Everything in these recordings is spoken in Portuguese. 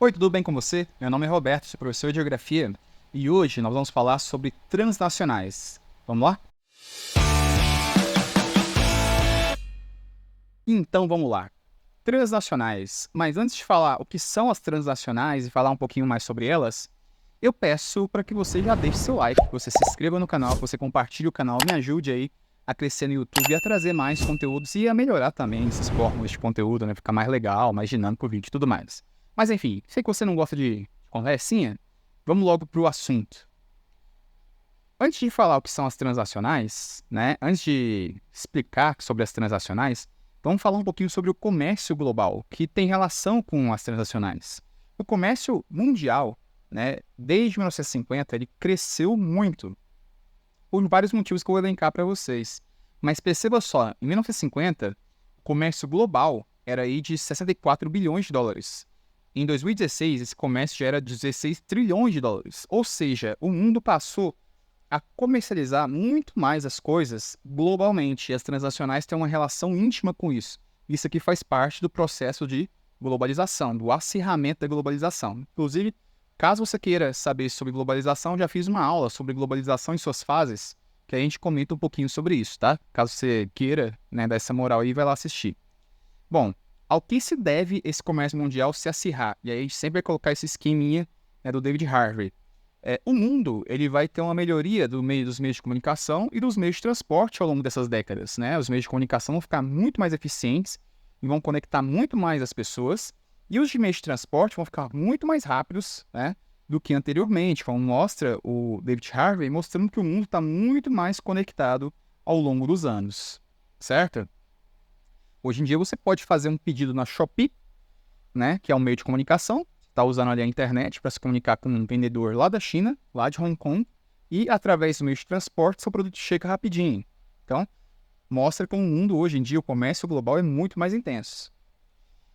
Oi, tudo bem com você? Meu nome é Roberto, sou professor de Geografia e hoje nós vamos falar sobre transnacionais. Vamos lá? Então vamos lá. Transnacionais. Mas antes de falar o que são as transnacionais e falar um pouquinho mais sobre elas, eu peço para que você já deixe seu like, que você se inscreva no canal, que você compartilhe o canal, me ajude aí a crescer no YouTube e a trazer mais conteúdos e a melhorar também essas fórmulas de conteúdo, né? Ficar mais legal, mais dinâmico o vídeo e tudo mais. Mas enfim, sei que você não gosta de conversinha, vamos logo pro assunto. Antes de falar o que são as transacionais, né? Antes de explicar sobre as transacionais, vamos falar um pouquinho sobre o comércio global, que tem relação com as transacionais. O comércio mundial, né, desde 1950, ele cresceu muito, por vários motivos que eu vou elencar para vocês. Mas perceba só, em 1950, o comércio global era aí de 64 bilhões de dólares. Em 2016, esse comércio já era de 16 trilhões de dólares. Ou seja, o mundo passou a comercializar muito mais as coisas globalmente, e as transnacionais têm uma relação íntima com isso. Isso aqui faz parte do processo de globalização, do acirramento da globalização. Inclusive, caso você queira saber sobre globalização, já fiz uma aula sobre globalização em suas fases, que a gente comenta um pouquinho sobre isso, tá? Caso você queira, né, dar essa moral aí, vai lá assistir. Bom, ao que se deve esse comércio mundial se acirrar? E aí a gente sempre vai colocar esse esqueminha, né, do David Harvey. O mundo ele vai ter uma melhoria dos meios de comunicação e dos meios de transporte ao longo dessas décadas, né? Os meios de comunicação vão ficar muito mais eficientes e vão conectar muito mais as pessoas, e os de meios de transporte vão ficar muito mais rápidos, né, do que anteriormente, como mostra o David Harvey, mostrando que o mundo está muito mais conectado ao longo dos anos, certo? Hoje em dia você pode fazer um pedido na Shopee, né, que é um meio de comunicação, está usando ali a internet para se comunicar com um vendedor lá da China, lá de Hong Kong, e através do meio de transporte seu produto chega rapidinho. Então, mostra como o mundo hoje em dia, o comércio global é muito mais intenso.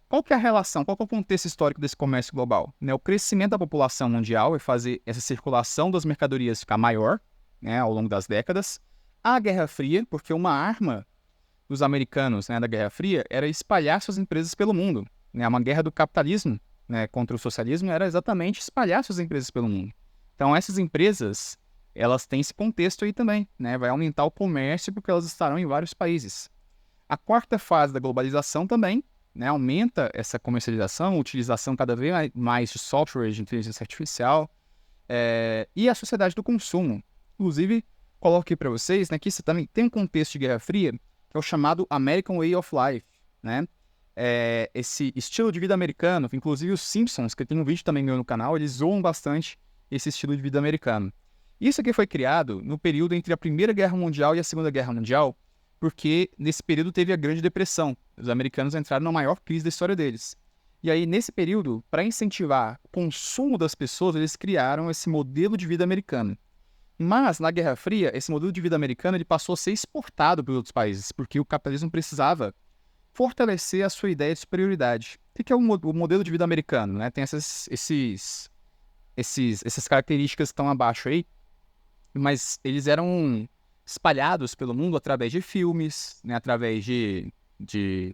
Qual que é a relação, qual que é o contexto histórico desse comércio global? Né, o crescimento da população mundial vai fazer essa circulação das mercadorias ficar maior, né, ao longo das décadas. A Guerra Fria, porque uma arma dos americanos, né, da Guerra Fria era espalhar suas empresas pelo mundo. Né? Uma guerra do capitalismo, né, contra o socialismo era exatamente espalhar suas empresas pelo mundo. Então essas empresas, elas têm esse contexto aí também, né? Vai aumentar o comércio porque elas estarão em vários países. A quarta fase da globalização também, né, aumenta essa comercialização, utilização cada vez mais de software de inteligência artificial, e a sociedade do consumo. Inclusive, coloquei para vocês, né, que isso também tem um contexto de Guerra Fria, que é o chamado American Way of Life, né? Esse estilo de vida americano, inclusive os Simpsons, que tem um vídeo também meu no canal, eles zoam bastante esse estilo de vida americano. Isso aqui foi criado no período entre a Primeira Guerra Mundial e a Segunda Guerra Mundial, porque nesse período teve a Grande Depressão. Os americanos entraram na maior crise da história deles. E aí, nesse período, para incentivar o consumo das pessoas, eles criaram esse modelo de vida americano. Mas, na Guerra Fria, esse modelo de vida americano ele passou a ser exportado para outros países, porque o capitalismo precisava fortalecer a sua ideia de superioridade. O que é o modelo de vida americano? Né? Tem essas características que estão abaixo aí, mas eles eram espalhados pelo mundo através de filmes, né? Através de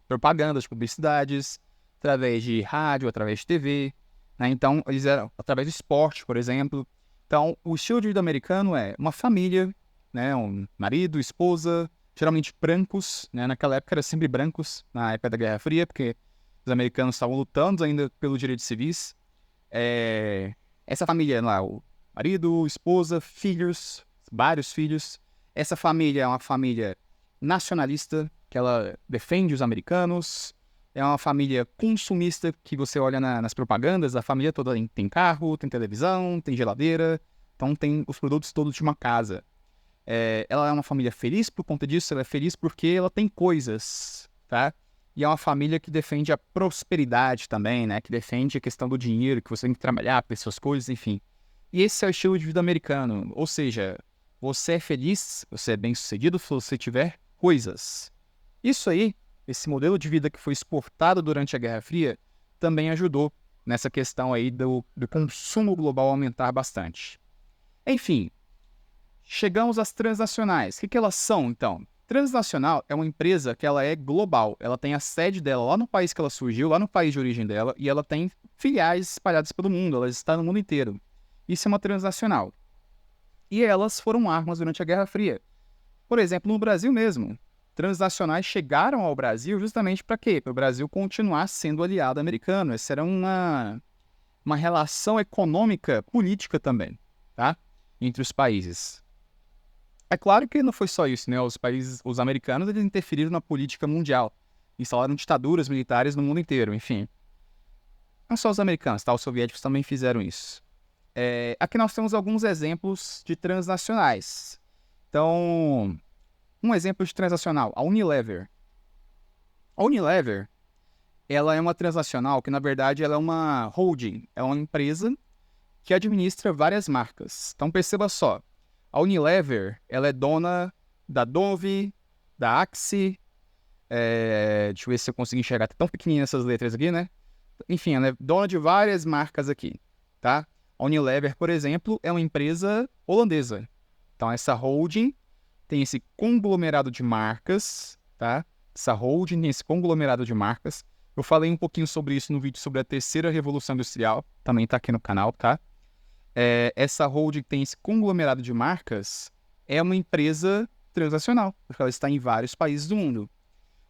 propagandas, de publicidades, através de rádio, através de TV. Né? Então, eles eram através do esporte, por exemplo. Então, o estilo de vida americano é uma família, né? Um marido, esposa, geralmente brancos, né? Naquela época era sempre brancos, na época da Guerra Fria, porque os americanos estavam lutando ainda pelos direitos civis. Essa família lá, o marido, esposa, filhos, vários filhos. Essa família é uma família nacionalista, que ela defende os americanos. É uma família consumista, que você olha nas propagandas, a família toda tem carro, tem televisão, tem geladeira, então tem os produtos todos de uma casa. Ela é uma família feliz por conta disso, ela é feliz porque ela tem coisas, tá? E é uma família que defende a prosperidade também, né? Que defende a questão do dinheiro, que você tem que trabalhar para suas coisas, enfim. E esse é o estilo de vida americano, ou seja, você é feliz, você é bem-sucedido se você tiver coisas. Isso aí, esse modelo de vida que foi exportado durante a Guerra Fria, também ajudou nessa questão aí do consumo global aumentar bastante. Enfim, chegamos às transnacionais. O que elas são, então? Transnacional é uma empresa que ela é global. Ela tem a sede dela lá no país que ela surgiu, lá no país de origem dela, e ela tem filiais espalhadas pelo mundo. Ela está no mundo inteiro. Isso é uma transnacional. E elas foram armas durante a Guerra Fria. Por exemplo, no Brasil mesmo. Transnacionais chegaram ao Brasil justamente para quê? Para o Brasil continuar sendo aliado americano. Essa era uma relação econômica, política também, tá? Entre os países. É claro que não foi só isso, né? Os americanos, eles interferiram na política mundial, instalaram ditaduras militares no mundo inteiro, enfim. Não só os americanos, tá? Os soviéticos também fizeram isso. Aqui nós temos alguns exemplos de transnacionais. Então, um exemplo de transnacional, a Unilever. A Unilever, ela é uma transnacional que, na verdade, ela é uma holding, é uma empresa que administra várias marcas. Então, perceba só, a Unilever, ela é dona da Dove, da Axe, deixa eu ver se eu consigo enxergar, tá tão pequenininha essas letras aqui, né? Enfim, ela é dona de várias marcas aqui, tá? A Unilever, por exemplo, é uma empresa holandesa. Então, essa holding tem esse conglomerado de marcas, tá? Essa holding tem esse conglomerado de marcas. Eu falei um pouquinho sobre isso no vídeo sobre a terceira revolução industrial, também tá aqui no canal, tá? Essa holding tem esse conglomerado de marcas, é uma empresa transacional, porque ela está em vários países do mundo.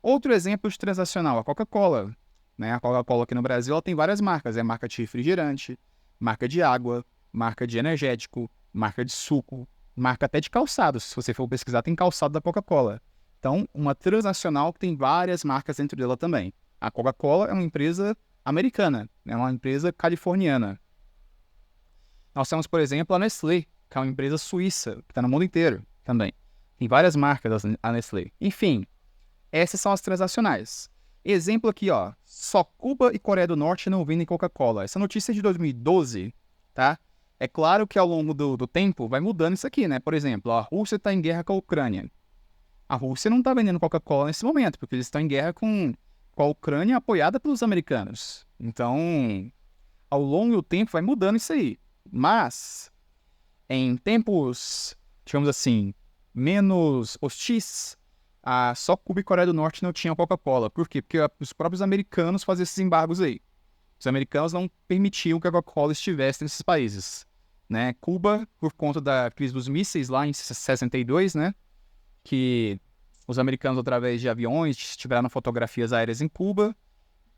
Outro exemplo de transacional, a Coca-Cola. Né? A Coca-Cola aqui no Brasil ela tem várias marcas, é marca de refrigerante, marca de água, marca de energético, marca de suco, marca até de calçados. Se você for pesquisar, tem calçado da Coca-Cola. Então, uma transnacional que tem várias marcas dentro dela também. A Coca-Cola é uma empresa americana, é uma empresa californiana. Nós temos, por exemplo, a Nestlé, que é uma empresa suíça, que está no mundo inteiro também. Tem várias marcas a Nestlé. Enfim, essas são as transacionais. Exemplo aqui, ó. Só Cuba e Coreia do Norte não vendem Coca-Cola. Essa notícia é de 2012, tá? É claro que ao longo do tempo vai mudando isso aqui, né? Por exemplo, a Rússia está em guerra com a Ucrânia. A Rússia não está vendendo Coca-Cola nesse momento, porque eles estão em guerra com a Ucrânia apoiada pelos americanos. Então, ao longo do tempo vai mudando isso aí. Mas, em tempos, digamos assim, menos hostis, só Cuba e Coreia do Norte não tinham Coca-Cola. Por quê? Porque os próprios americanos faziam esses embargos aí. Os americanos não permitiam que a Coca-Cola estivesse nesses países. Né? Cuba, por conta da crise dos mísseis lá em 62, né? Que os americanos, através de aviões, tiraram fotografias aéreas em Cuba.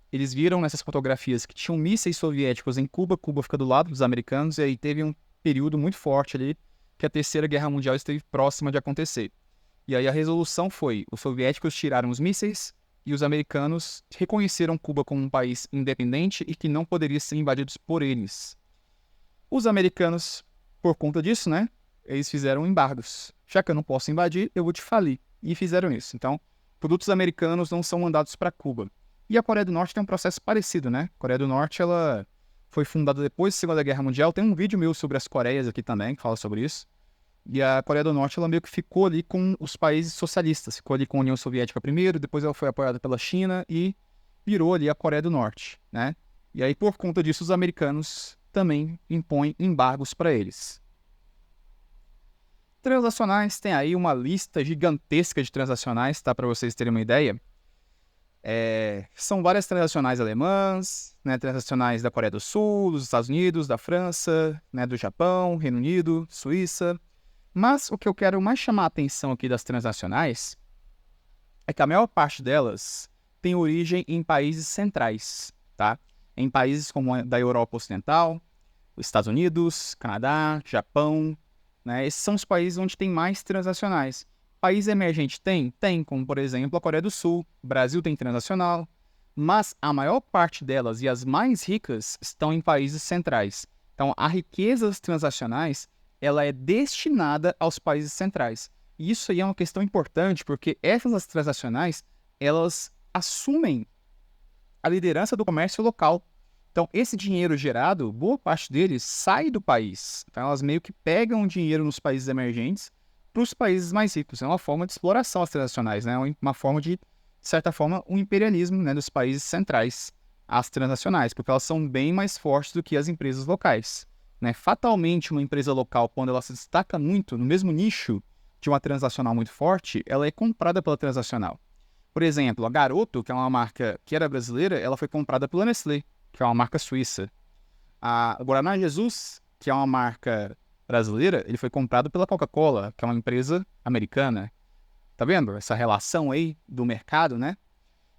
Eles viram nessas fotografias que tinham mísseis soviéticos em Cuba. Cuba fica do lado dos americanos. E aí teve um período muito forte ali que a Terceira Guerra Mundial esteve próxima de acontecer. E aí a resolução foi, os soviéticos tiraram os mísseis e os americanos reconheceram Cuba como um país independente e que não poderia ser invadido por eles. Os americanos, por conta disso, né, eles fizeram embargos. Já que eu não posso invadir, eu vou te falir. E fizeram isso. Então, produtos americanos não são mandados para Cuba. E a Coreia do Norte tem um processo parecido, né? A Coreia do Norte, ela foi fundada depois da Segunda Guerra Mundial. Tem um vídeo meu sobre as Coreias aqui também, que fala sobre isso. E a Coreia do Norte, ela meio que ficou ali com os países socialistas. Ficou ali com a União Soviética primeiro, depois ela foi apoiada pela China e virou ali a Coreia do Norte, né? E aí, por conta disso, os americanos também impõem embargos para eles. Transacionais, tem aí uma lista gigantesca de transacionais, tá? Para vocês terem uma ideia. São várias transacionais alemãs, né? Transacionais da Coreia do Sul, dos Estados Unidos, da França, né? Do Japão, Reino Unido, Suíça. Mas o que eu quero mais chamar a atenção aqui das transnacionais é que a maior parte delas tem origem em países centrais, tá? Em países como a da Europa Ocidental, os Estados Unidos, Canadá, Japão, né? Esses são os países onde tem mais transnacionais. País emergente tem? Tem, como por exemplo a Coreia do Sul, o Brasil tem transnacional, mas a maior parte delas e as mais ricas estão em países centrais. Então a riqueza das transnacionais ela é destinada aos países centrais. E isso aí é uma questão importante, porque essas transnacionais, elas assumem a liderança do comércio local. Então, esse dinheiro gerado, boa parte deles sai do país. Então, elas meio que pegam o dinheiro nos países emergentes para os países mais ricos. É uma forma de exploração às transnacionais, né? Uma forma de certa forma, um imperialismo, né, dos países centrais às transnacionais, porque elas são bem mais fortes do que as empresas locais. Né? Fatalmente, uma empresa local, quando ela se destaca muito no mesmo nicho, de uma transnacional muito forte, ela é comprada pela transnacional. Por exemplo, a Garoto, que é uma marca que era brasileira, ela foi comprada pela Nestlé, que é uma marca suíça. A Guaraná Jesus, que é uma marca brasileira, ele foi comprado pela Coca-Cola, que é uma empresa americana. Tá vendo essa relação aí do mercado, né?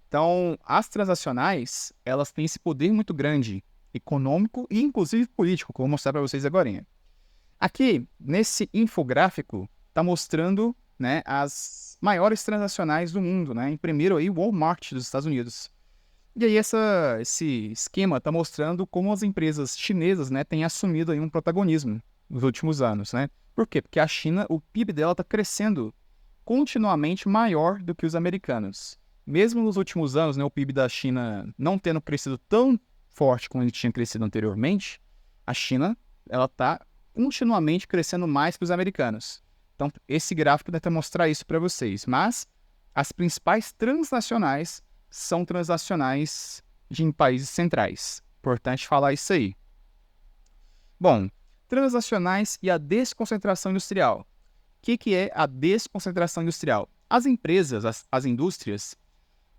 Então, as transnacionais, elas têm esse poder muito grande, econômico e inclusive político, que eu vou mostrar para vocês agora. Aqui, nesse infográfico, está mostrando, né, as maiores transnacionais do mundo, né? Em primeiro aí, o Walmart dos Estados Unidos. E aí esse esquema está mostrando como as empresas chinesas, né, têm assumido aí um protagonismo nos últimos anos, né? Por quê? Porque a China, o PIB dela está crescendo continuamente maior do que os americanos. Mesmo nos últimos anos, né, o PIB da China não tendo crescido tão forte como ele tinha crescido anteriormente, a China ela está continuamente crescendo mais que os americanos. Então, esse gráfico deve mostrar isso para vocês. Mas as principais transnacionais são transnacionais em países centrais. Importante falar isso aí. Bom, transnacionais e a desconcentração industrial. O que é a desconcentração industrial? As empresas, as indústrias,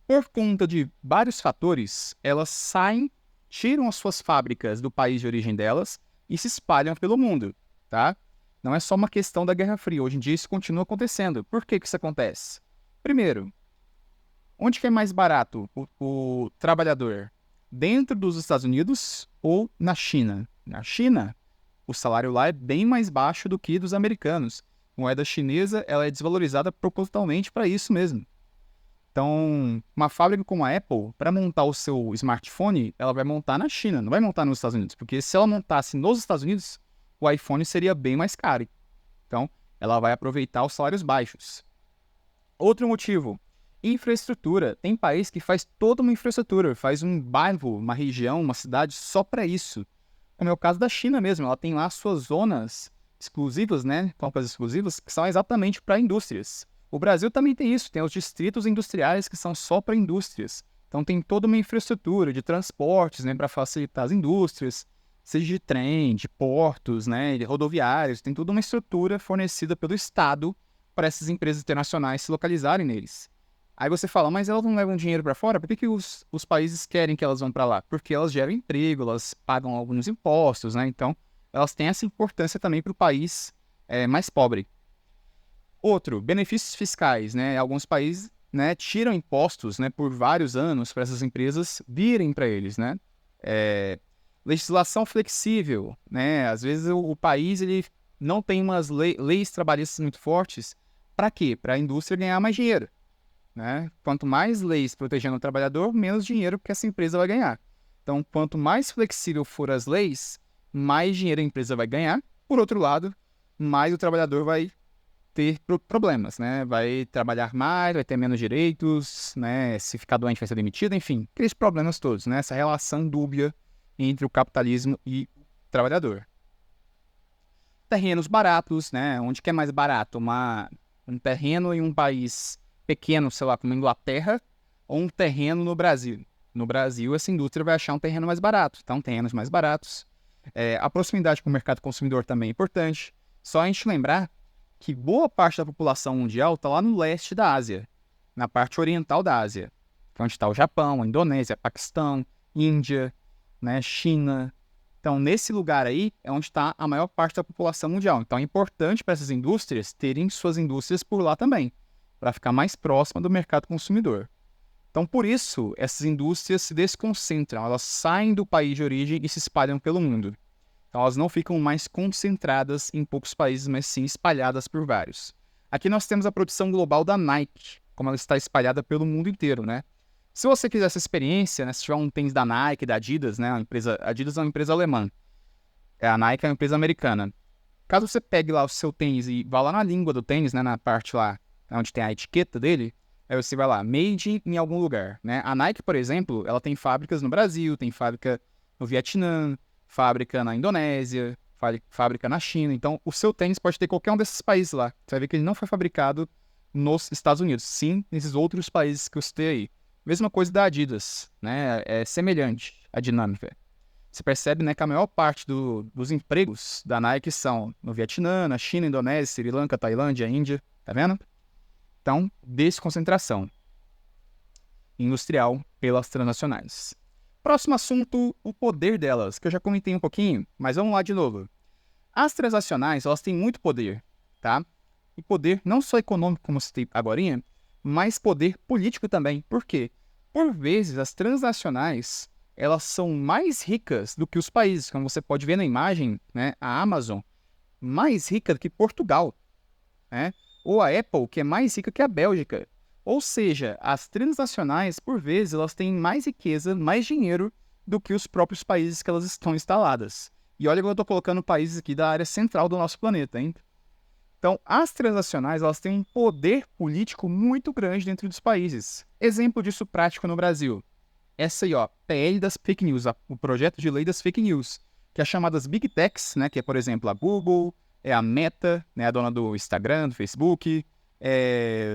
por conta de vários fatores, elas saem, tiram as suas fábricas do país de origem delas e se espalham pelo mundo, tá? Não é só uma questão da Guerra Fria. Hoje em dia isso continua acontecendo. Por que isso acontece? Primeiro, onde que é mais barato o trabalhador? Dentro dos Estados Unidos ou na China? Na China, o salário lá é bem mais baixo do que dos americanos. A moeda chinesa ela é desvalorizada propositalmente para isso mesmo. Então, uma fábrica como a Apple, para montar o seu smartphone, ela vai montar na China, não vai montar nos Estados Unidos. Porque se ela montasse nos Estados Unidos, o iPhone seria bem mais caro. Então, ela vai aproveitar os salários baixos. Outro motivo, infraestrutura. Tem país que faz toda uma infraestrutura, faz um bairro, uma região, uma cidade só para isso. Como é o caso da China mesmo, ela tem lá suas zonas exclusivas, né, compras exclusivas, que são exatamente para indústrias. O Brasil também tem isso, tem os distritos industriais que são só para indústrias. Então tem toda uma infraestrutura de transportes, né, para facilitar as indústrias, seja de trem, de portos, né, de rodoviários, tem toda uma estrutura fornecida pelo Estado para essas empresas internacionais se localizarem neles. Aí você fala, mas elas não levam dinheiro para fora? Por que os países querem que elas vão para lá? Porque elas geram emprego, elas pagam alguns impostos, né? Então, elas têm essa importância também para o país mais pobre. Outro, benefícios fiscais, né? Alguns países, né, tiram impostos, né, por vários anos para essas empresas virem para eles, né? Legislação flexível, né? Às vezes o país ele não tem umas leis trabalhistas muito fortes. Para quê? Para a indústria ganhar mais dinheiro. Né? Quanto mais leis protegendo o trabalhador, menos dinheiro que essa empresa vai ganhar. Então, quanto mais flexível for as leis, mais dinheiro a empresa vai ganhar. Por outro lado, mais o trabalhador vai ter problemas, né? Vai trabalhar mais, vai ter menos direitos, né? Se ficar doente vai ser demitido, enfim, aqueles problemas todos, né? Essa relação dúbia entre o capitalismo e o trabalhador. Terrenos baratos, né? Onde que é mais barato? Um terreno em um país pequeno, sei lá, como Inglaterra, ou um terreno no Brasil. No Brasil, essa indústria vai achar um terreno mais barato. Então, terrenos mais baratos. A proximidade com o mercado consumidor também é importante. Só a gente lembrar que boa parte da população mundial está lá no leste da Ásia, na parte oriental da Ásia, onde está o Japão, a Indonésia, Paquistão, Índia, né, China. Então, nesse lugar aí é onde está a maior parte da população mundial. Então, é importante para essas indústrias terem suas indústrias por lá também, para ficar mais próxima do mercado consumidor. Então, por isso, essas indústrias se desconcentram, elas saem do país de origem e se espalham pelo mundo. Então, elas não ficam mais concentradas em poucos países, mas sim espalhadas por vários. Aqui nós temos a produção global da Nike, como ela está espalhada pelo mundo inteiro, né? Se você quiser essa experiência, né, se tiver um tênis da Nike, da Adidas, né, a Adidas é uma empresa alemã, a Nike é uma empresa americana. Caso você pegue lá o seu tênis e vá lá na língua do tênis, né, na parte lá onde tem a etiqueta dele, aí você vai lá, made em algum lugar, né? A Nike, por exemplo, ela tem fábricas no Brasil, tem fábrica no Vietnã, fábrica na Indonésia, fábrica na China. Então, o seu tênis pode ter qualquer um desses países lá. Você vai ver que ele não foi fabricado nos Estados Unidos, sim nesses outros países que eu citei aí. Mesma coisa da Adidas, né? É semelhante a dinâmica. Você percebe, né, que a maior parte dos empregos da Nike são no Vietnã, na China, Indonésia, Sri Lanka, Tailândia, Índia. Tá vendo? Então, desconcentração industrial pelas transnacionais. Próximo assunto, o poder delas, que eu já comentei um pouquinho, mas vamos lá de novo. As transnacionais, elas têm muito poder, tá? E poder não só econômico, como eu citei agorinha, mas poder político também. Por quê? Por vezes, as transnacionais, elas são mais ricas do que os países. Como você pode ver na imagem, né? A Amazon, mais rica do que Portugal, né? Ou a Apple, que é mais rica que a Bélgica. Ou seja, as transnacionais, por vezes, elas têm mais riqueza, mais dinheiro do que os próprios países que elas estão instaladas. E olha que eu estou colocando países aqui da área central do nosso planeta, hein? Então, as transnacionais, elas têm um poder político muito grande dentro dos países. Exemplo disso prático no Brasil. Essa aí, ó, PL das Fake News, o projeto de lei das Fake News, que é chamadas Big Techs, né, que é, por exemplo, a Google, é a Meta, né, a dona do Instagram, do Facebook,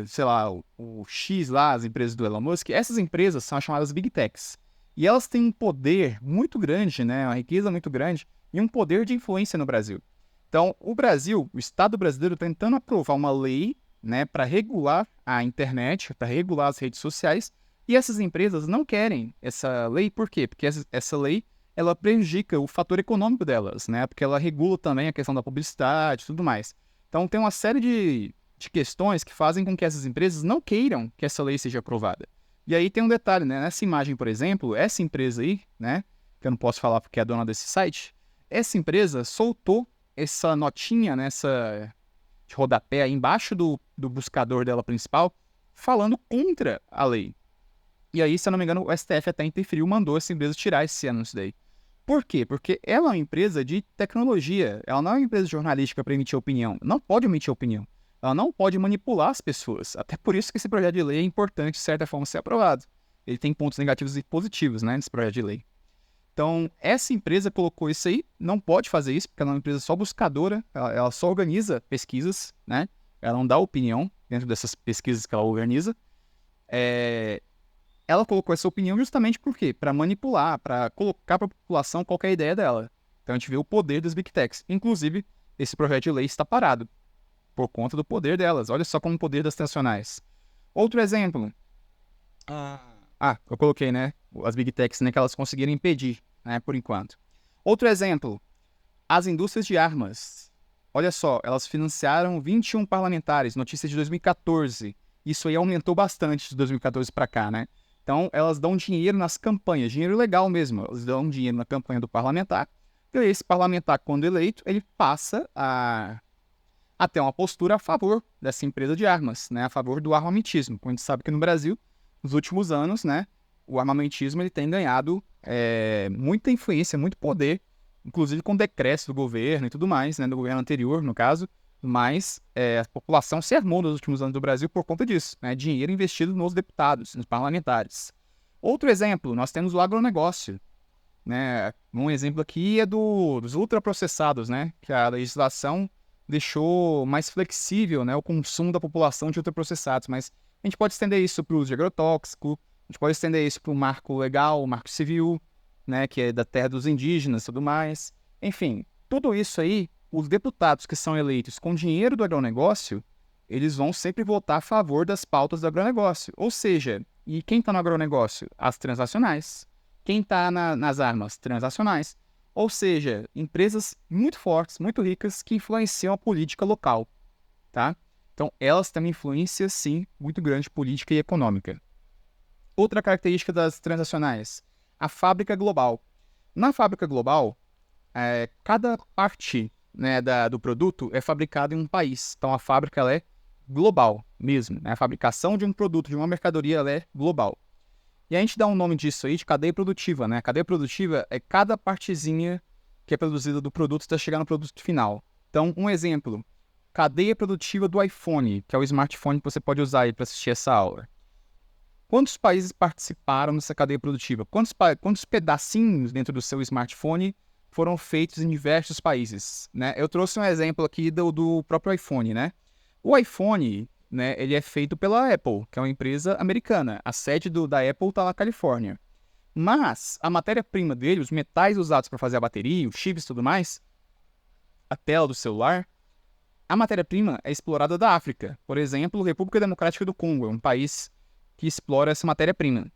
sei lá, o X lá, as empresas do Elon Musk. Essas empresas são as chamadas Big Techs. E elas têm um poder muito grande, né, uma riqueza muito grande e um poder de influência no Brasil. Então, o Brasil, o Estado brasileiro, tentando aprovar uma lei, né, para regular a internet, para regular as redes sociais, e essas empresas não querem essa lei, por quê? Porque essa lei, ela prejudica o fator econômico delas, né, porque ela regula também a questão da publicidade e tudo mais. Então, tem uma série de questões que fazem com que essas empresas não queiram que essa lei seja aprovada. E aí tem um detalhe, né, nessa imagem, por exemplo, essa empresa aí, né, que eu não posso falar porque é a dona desse site, essa empresa soltou essa notinha nessa de rodapé aí embaixo do buscador dela principal, falando contra a lei. E aí, se eu não me engano, o STF até interferiu, mandou essa empresa tirar esse anúncio daí. Por quê? Porque ela é uma empresa de tecnologia, ela não é uma empresa jornalística para emitir opinião, não pode emitir opinião, ela não pode manipular as pessoas. Até por isso que esse projeto de lei é importante, de certa forma, ser aprovado. Ele tem pontos negativos e positivos, né, nesse projeto de lei. Então, essa empresa colocou isso aí, não pode fazer isso, porque ela é uma empresa só buscadora, ela só organiza pesquisas, né? Ela não dá opinião dentro dessas pesquisas que ela organiza. Ela colocou essa opinião justamente por quê? Para manipular, para colocar para a população qualquer ideia dela. Então, a gente vê o poder das Big Techs. Inclusive, esse projeto de lei está parado por conta do poder delas. Olha só como o poder das transnacionais. Outro exemplo. Eu coloquei, né? As Big Techs, né, que elas conseguiram impedir, né, por enquanto. Outro exemplo, as indústrias de armas. Olha só, elas financiaram 21 parlamentares, notícia de 2014. Isso aí aumentou bastante de 2014 para cá, né? Então, elas dão dinheiro nas campanhas, dinheiro legal mesmo. Elas dão dinheiro na campanha do parlamentar. E esse parlamentar, quando eleito, ele passa a ter uma postura a favor dessa empresa de armas, né? A favor do armamentismo. Como a gente sabe que no Brasil, nos últimos anos, né, o armamentismo ele tem ganhado muita influência, muito poder, inclusive com decretos do governo e tudo mais, né, do governo anterior, no caso, mas a população se armou nos últimos anos do Brasil por conta disso, né, dinheiro investido nos deputados, nos parlamentares. Outro exemplo, nós temos o agronegócio, né, um exemplo aqui é dos ultraprocessados, né, que a legislação deixou mais flexível, né, o consumo da população de ultraprocessados, mas a gente pode estender isso para o uso de agrotóxico, a gente pode estender isso para o marco legal, o marco civil, né, que é da terra dos indígenas e tudo mais. Enfim, tudo isso aí, os deputados que são eleitos com dinheiro do agronegócio, eles vão sempre votar a favor das pautas do agronegócio. Ou seja, e quem está no agronegócio? As transnacionais. Quem está nas armas? Transnacionais. Ou seja, empresas muito fortes, muito ricas, que influenciam a política local, tá? Então, elas têm uma influência, sim, muito grande política e econômica. Outra característica das transnacionais, a fábrica global. Na fábrica global, cada parte, né, do produto é fabricada em um país. Então, a fábrica ela é global mesmo, né? A fabricação de um produto, de uma mercadoria, ela é global. E a gente dá um nome disso aí de cadeia produtiva, né? A cadeia produtiva é cada partezinha que é produzida do produto até chegar no produto final. Então, um exemplo, cadeia produtiva do iPhone, que é o smartphone que você pode usar aí para assistir essa aula. Quantos países participaram dessa cadeia produtiva? Quantos pedacinhos dentro do seu smartphone foram feitos em diversos países, né? Eu trouxe um exemplo aqui do próprio iPhone, né? O iPhone, né, ele é feito pela Apple, que é uma empresa americana. A sede da Apple está na Califórnia. Mas a matéria-prima dele, os metais usados para fazer a bateria, os chips e tudo mais, a tela do celular, a matéria-prima é explorada da África. Por exemplo, República Democrática do Congo é um país que explora essa matéria-prima.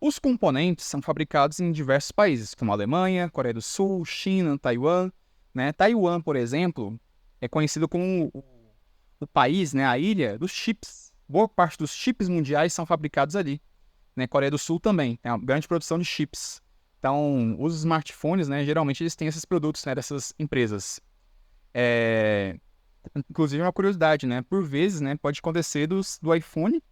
Os componentes são fabricados em diversos países, como Alemanha, Coreia do Sul, China, Taiwan. Né? Taiwan, por exemplo, é conhecido como o país, né, a ilha dos chips. Boa parte dos chips mundiais são fabricados ali. Né? Coreia do Sul também tem uma grande produção de chips. Então, os smartphones, né, geralmente eles têm esses produtos, né, dessas empresas. Inclusive, uma curiosidade, né? Por vezes, né, pode acontecer do iPhone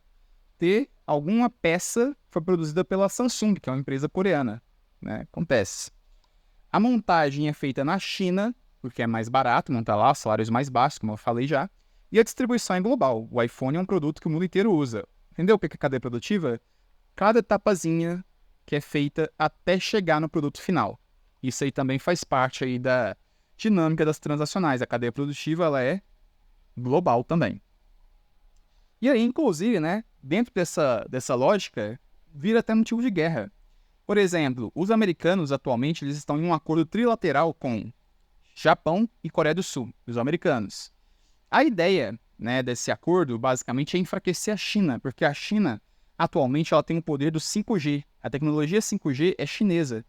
ter alguma peça que foi produzida pela Samsung, que é uma empresa coreana. Né? Acontece. A montagem é feita na China, porque é mais barato montar lá, salários mais baixos, como eu falei já. E a distribuição é global. O iPhone é um produto que o mundo inteiro usa. Entendeu o que é cadeia produtiva? Cada etapazinha que é feita até chegar no produto final. Isso aí também faz parte aí da dinâmica das transacionais. A cadeia produtiva ela é global também. E aí, inclusive, né, dentro dessa lógica, vira até motivo de guerra. Por exemplo, os americanos atualmente eles estão em um acordo trilateral com Japão e Coreia do Sul, os americanos. A ideia, né, desse acordo basicamente é enfraquecer a China, porque a China atualmente ela tem o poder do 5G. A tecnologia 5G é chinesa.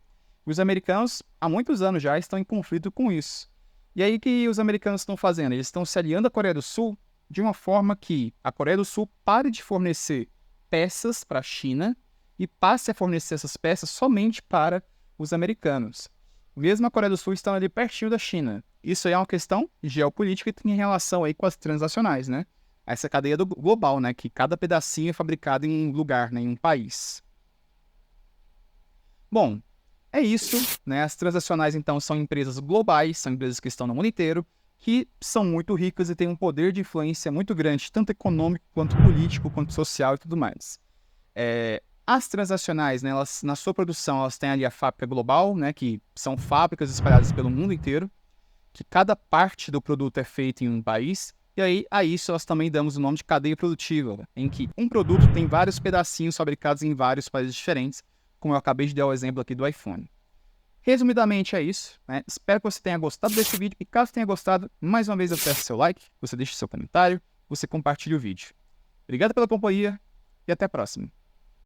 Os americanos há muitos anos já estão em conflito com isso. E aí o que os americanos estão fazendo? Eles estão se aliando à Coreia do Sul de uma forma que a Coreia do Sul pare de fornecer peças para a China e passe a fornecer essas peças somente para os americanos. Mesmo a Coreia do Sul estando ali pertinho da China. Isso aí é uma questão geopolítica e tem relação aí com as transacionais, né? Essa cadeia global, né? Que cada pedacinho é fabricado em um lugar, né? Em um país. Bom, é isso, né? As transacionais, então, são empresas globais, são empresas que estão no mundo inteiro, que são muito ricas e têm um poder de influência muito grande, tanto econômico, quanto político, quanto social e tudo mais. As transacionais, né, elas, na sua produção, elas têm ali a fábrica global, né, que são fábricas espalhadas pelo mundo inteiro, que cada parte do produto é feita em um país, e aí a isso nós também damos o nome de cadeia produtiva, em que um produto tem vários pedacinhos fabricados em vários países diferentes, como eu acabei de dar o exemplo aqui do iPhone. Resumidamente é isso, né? Espero que você tenha gostado desse vídeo, e caso tenha gostado, mais uma vez eu peço seu like, você deixe seu comentário, você compartilhe o vídeo. Obrigado pela companhia e até a próxima.